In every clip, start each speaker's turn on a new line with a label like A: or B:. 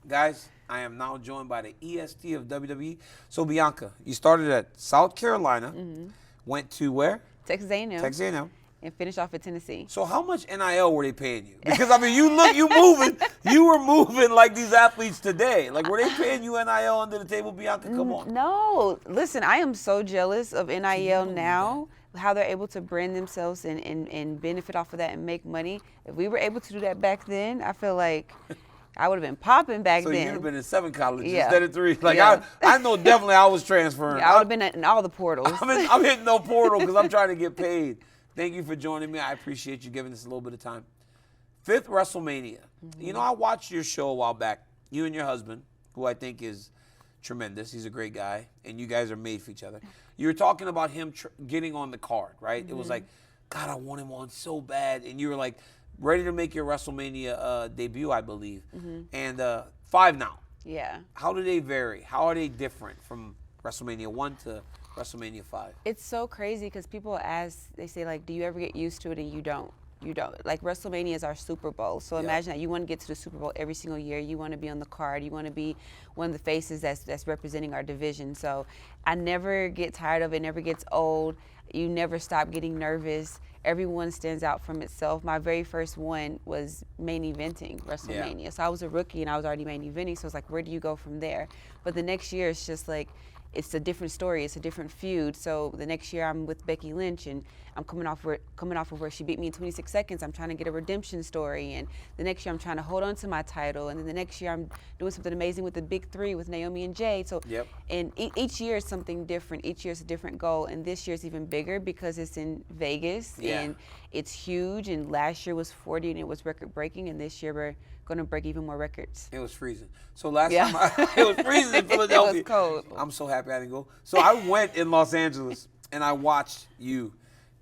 A: Guys, I am now joined by the EST of WWE. So, Bianca, you started at South Carolina, went to where?
B: Texas A&M.
A: Texas A&M.
B: And finished off at Tennessee.
A: So how much NIL were they paying you? Because, I mean, you were moving like these athletes today. Like, were they paying you NIL under the table, Bianca? Come on.
B: No. Listen, I am so jealous of NIL now, how they're able to brand themselves and benefit off of that and make money. If we were able to do that back then, I feel like I would have been popping back
A: So
B: then.
A: you would have been in 7 colleges
B: Yeah.
A: instead of 3. Like,
B: Yeah.
A: I know definitely I was transferring.
B: Yeah, I would have been in all the portals.
A: I'm hitting no portal because I'm trying to get paid. Thank you for joining me. I appreciate you giving us a little bit of time. 5th WrestleMania. You know, I watched your show a while back. You and your husband, who I think is tremendous. He's a great guy, and you guys are made for each other. You were talking about him getting on the card, right? It was like, God, I want him on so bad. And you were like ready to make your WrestleMania debut, I believe. And 5 now.
B: Yeah.
A: How do they vary? How are they different from WrestleMania 1 to WrestleMania 5?
B: It's so crazy because people ask, they say, like, do you ever get used to it? And you don't. You don't. Like, WrestleMania is our Super Bowl. So imagine that you want to get to the Super Bowl every single year. You want to be on the card. You want to be one of the faces that's representing our division. So I never get tired of it. It never gets old. You never stop getting nervous. Everyone stands out from itself. My very first one was main eventing WrestleMania. So I was a rookie and I was already main eventing. So it's like, where do you go from there? But the next year, it's just like, it's a different story. It's a different feud. So the next year I'm with Becky Lynch and I'm coming off of where she beat me in 26 seconds. I'm trying to get a redemption story. And the next year I'm trying to hold on to my title. And then the next year I'm doing something amazing with the Big Three with Naomi and Jay. So and each year is something different. Each year is a different goal. And this year is even bigger because it's in Vegas and it's huge. And last year was 40 and it was record breaking. And this year we're going to break even more records.
A: It was freezing. So last time it was freezing in Philadelphia.
B: It was cold.
A: I'm so happy I didn't go. So I went in Los Angeles and I watched you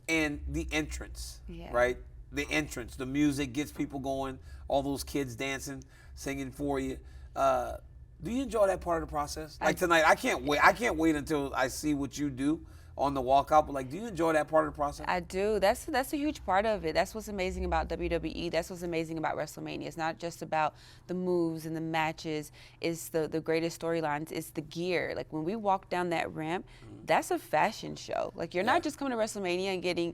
A: and the entrance, right? The entrance, the music gets people going, all those kids dancing, singing for you. Do you enjoy that part of the process? Like tonight, I can't wait. I can't wait until I see what you do on the walkout. But like, do you enjoy that part of the process?
B: I do. That's a huge part of it. That's what's amazing about WWE. That's what's amazing about WrestleMania. It's not just about the moves and the matches. It's the greatest storylines. It's the gear. Like when we walk down that ramp, that's a fashion show. Like you're not just coming to WrestleMania and getting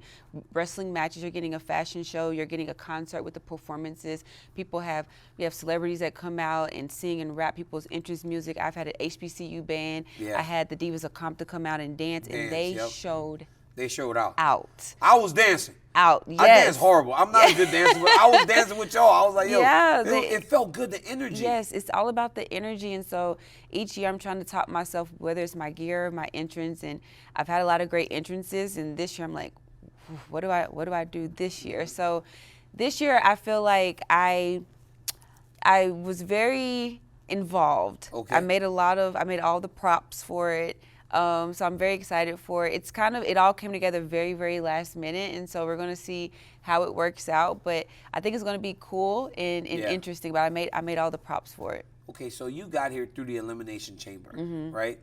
B: wrestling matches. You're getting a fashion show. You're getting a concert with the performances. We have celebrities that come out and sing and rap people's entrance music. I've had an HBCU band. I had the Divas of Compton come out and dance. And they showed
A: out.
B: I
A: was dancing.
B: Out, yes.
A: I danced horrible. I'm not a good dancer, but I was dancing with y'all. I was like, yo, it felt good, the energy.
B: Yes, it's all about the energy. And so each year I'm trying to top myself, whether it's my gear, my entrance. And I've had a lot of great entrances. And this year I'm like, what do I do this year? So this year I feel like I was very involved.
A: Okay.
B: I made all the props for it. So I'm very excited for it. It all came together very, very last minute, and so we're going to see how it works out. But I think it's going to be cool and interesting. But I made all the props for it.
A: Okay, so you got here through the Elimination Chamber, right?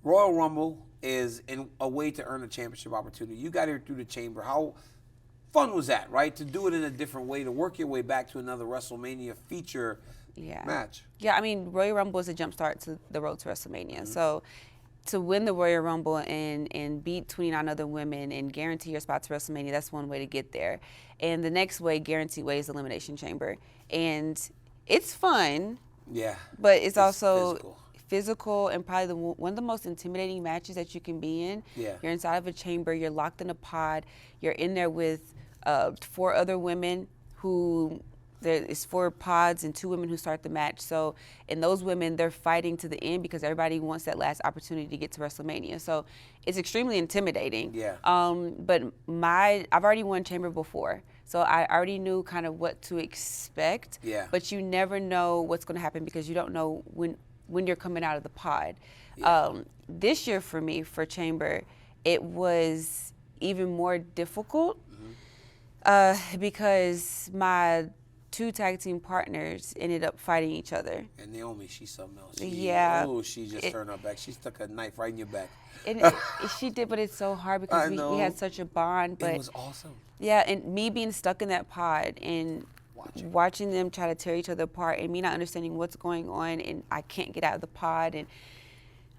A: Royal Rumble is a way to earn a championship opportunity. You got here through the Chamber. How fun was that, right? To do it in a different way, to work your way back to another WrestleMania feature match.
B: Yeah, I mean, Royal Rumble is a jump start to the road to WrestleMania. So to win the Royal Rumble and beat 29 other women and guarantee your spot to WrestleMania, that's one way to get there. And the next way, guaranteed way, is Elimination Chamber. And it's fun.
A: Yeah.
B: But it's also physical and probably one of the most intimidating matches that you can be in.
A: Yeah.
B: You're inside of a chamber. You're locked in a pod. You're in there with 4 other women who... There is 4 pods and 2 women who start the match. So, and those women, they're fighting to the end because everybody wants that last opportunity to get to WrestleMania. So, it's extremely intimidating.
A: Yeah.
B: But I've already won Chamber before, so I already knew kind of what to expect.
A: Yeah.
B: But you never know what's going to happen because you don't know when you're coming out of the pod.
A: Yeah.
B: This year for me, for Chamber, it was even more difficult because my 2 tag team partners ended up fighting each other.
A: And Naomi, she's something else. She just turned her back. She stuck a knife right in your back.
B: She did, but it's so hard because we had such a bond. But
A: it was awesome.
B: Yeah, and me being stuck in that pod and watching them try to tear each other apart and me not understanding what's going on, and I can't get out of the pod, and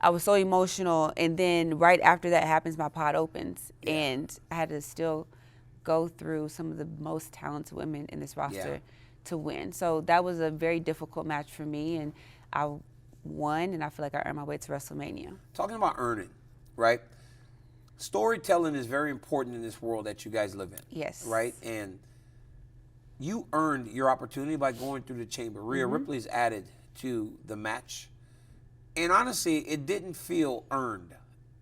B: I was so emotional. And then right after that happens, my pod opens, and I had to still go through some of the most talented women in this roster to win. So that was a very difficult match for me, and I won, and I feel like I earned my way to WrestleMania.
A: Talking about earning, right? Storytelling is very important in this world that you guys live in.
B: Yes.
A: Right? And you earned your opportunity by going through the chamber. Rhea Ripley's added to the match. And honestly, it didn't feel earned.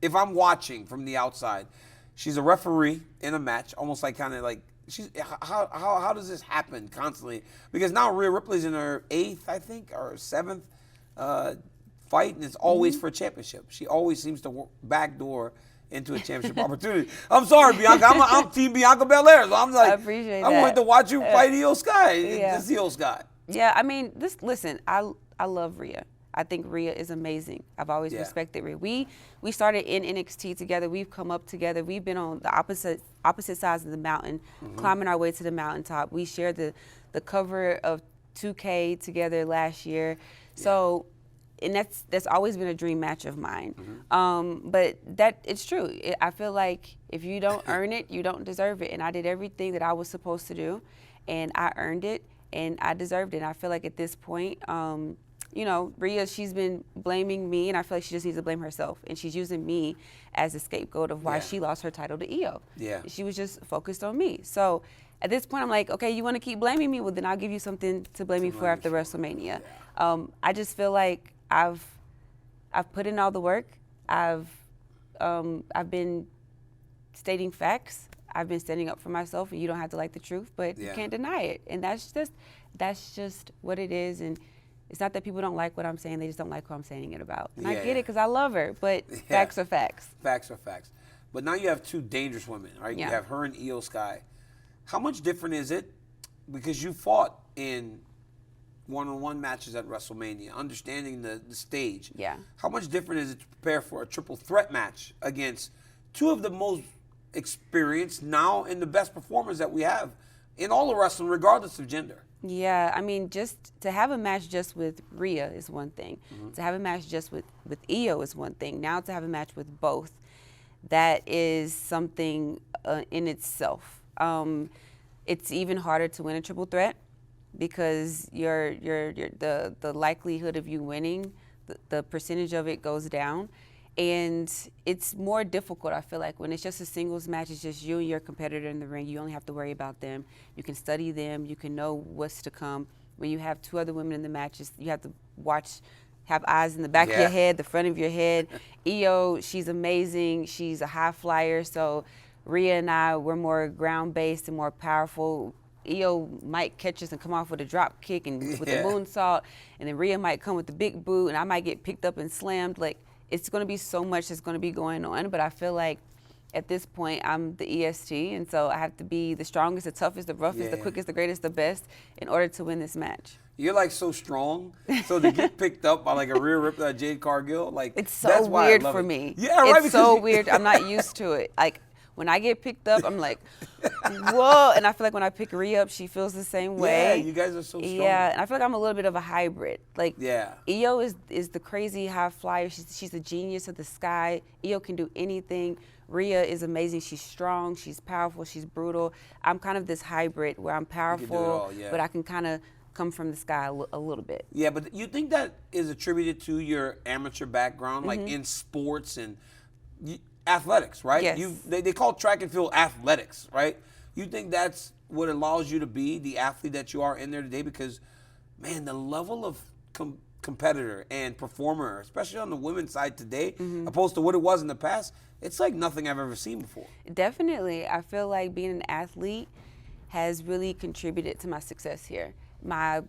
A: If I'm watching from the outside, she's a referee in a match, almost like kind of like, how does this happen constantly? Because now Rhea Ripley's in her 8th, I think, or 7th fight, and it's always for a championship. She always seems to backdoor into a championship opportunity. I'm sorry, Bianca. I'm Team Bianca Belair. So I'm like,
B: I appreciate
A: I
B: that.
A: wanted to watch you fight Io Sky.
B: Yeah.
A: It's Io Sky.
B: Yeah, I mean, listen, I love Rhea. I think Rhea is amazing. I've always respected Rhea. We started in NXT together. We've come up together. We've been on the opposite sides of the mountain, climbing our way to the mountaintop. We shared the cover of 2K together last year. So, and that's always been a dream match of mine. But it's true. I feel like if you don't earn it, you don't deserve it. And I did everything that I was supposed to do, and I earned it, and I deserved it. And I feel like at this point, you know, Rhea, she's been blaming me, and I feel like she just needs to blame herself. And she's using me as a scapegoat of why she lost her title to Io.
A: Yeah.
B: She was just focused on me. So at this point, I'm like, okay, you want to keep blaming me? Well, then I'll give you something to blame me for after WrestleMania. I just feel like I've put in all the work. I've been stating facts. I've been standing up for myself, and you don't have to like the truth, but you can't deny it. And that's just what it is. And it's not that people don't like what I'm saying; they just don't like who I'm saying it about. And I get it because I love her, but facts are facts.
A: Facts are facts. But now you have two dangerous women, right?
B: Yeah.
A: You have her and Io Sky. How much different is it? Because you fought in one-on-one matches at WrestleMania, understanding the stage.
B: Yeah.
A: How much different is it to prepare for a triple threat match against two of the most experienced now and the best performers that we have in all of wrestling, regardless of gender?
B: Yeah, I mean, just to have a match just with Rhea is one thing. To have a match just with Io is one thing. Now to have a match with both, that is something in itself. It's even harder to win a triple threat because the likelihood of you winning, the percentage of it goes down. And it's more difficult, I feel like, when it's just a singles match. It's just you and your competitor in the ring. You only have to worry about them. You can study them. You can know what's to come. When you have two other women in the matches, you have to have eyes in the back of your head, the front of your head. Io, she's amazing. She's a high flyer. So Rhea and I, we're more ground-based and more powerful. Io might catch us and come off with a drop kick and with a moonsault. And then Rhea might come with the big boot, and I might get picked up and slammed. Like, it's going to be so much that's going to be going on, but I feel like at this point I'm the EST, and so I have to be the strongest, the toughest, the roughest, the quickest, the greatest, the best in order to win this match.
A: You're like so strong, so to get picked up by like a Rhea Ripley, Jade Cargill, like
B: it's so
A: that's why
B: weird
A: I love
B: for
A: it.
B: me.
A: Yeah, right.
B: It's so weird. I'm not used to it. Like when I get picked up, I'm like, whoa. And I feel like when I pick Rhea up, she feels the same way.
A: Yeah, you guys are so strong.
B: Yeah, and I feel like I'm a little bit of a hybrid. Like, Io is the crazy high flyer. She's a genius of the sky. Io can do anything. Rhea is amazing. She's strong. She's powerful. She's brutal. I'm kind of this hybrid where I'm powerful, but I can kind of come from the sky a little bit.
A: Yeah, but you think that is attributed to your amateur background, like in sports and athletics, right?
B: Yes.
A: They call track and field athletics, right? You think that's what allows you to be the athlete that you are in there today? Because, man, the level of competitor and performer, especially on the women's side today, opposed to what it was in the past, it's like nothing I've ever seen before.
B: Definitely. I feel like being an athlete has really contributed to my success here. My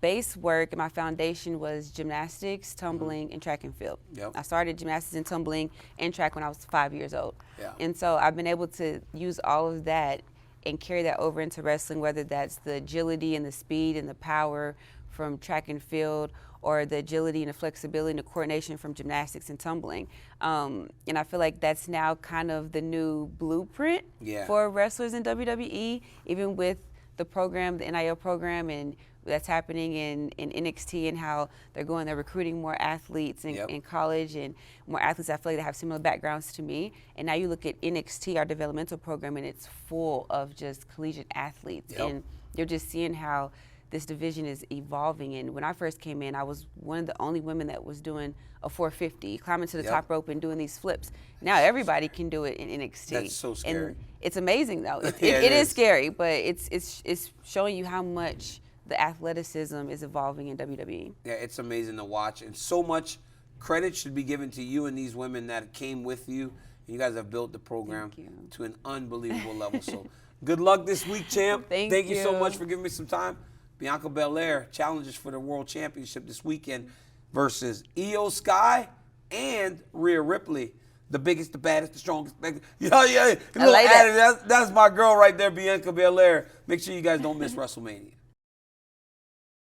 B: base work and my foundation was gymnastics, tumbling, and track and field. I started gymnastics and tumbling and track when I was 5 years old. And so I've been able to use all of that and carry that over into wrestling, whether that's the agility and the speed and the power from track and field, or the agility and the flexibility and the coordination from gymnastics and tumbling. And I feel like that's now kind of the new blueprint for wrestlers in WWE, even with the program, the NIL program, and that's happening in NXT, and how they're recruiting more athletes in college, and more athletes I feel like that have similar backgrounds to me. And now you look at NXT, our developmental program, and it's full of just collegiate athletes. And you're just seeing how this division is evolving. And when I first came in, I was one of the only women that was doing a 450, climbing to the top rope and doing these flips. Now everybody can do it in NXT.
A: That's so scary.
B: And it's amazing though. It is scary, but it's showing you how much the athleticism is evolving in WWE.
A: Yeah, it's amazing to watch, and so much credit should be given to you and these women that came with you. You guys have built the program to an unbelievable level. So good luck this week, champ. Thank you so much for giving me some time. Bianca Belair challenges for the World Championship this weekend versus Io Sky and Rhea Ripley. The biggest, the baddest, the strongest. Yeah. That's my girl right there, Bianca Belair. Make sure you guys don't miss WrestleMania.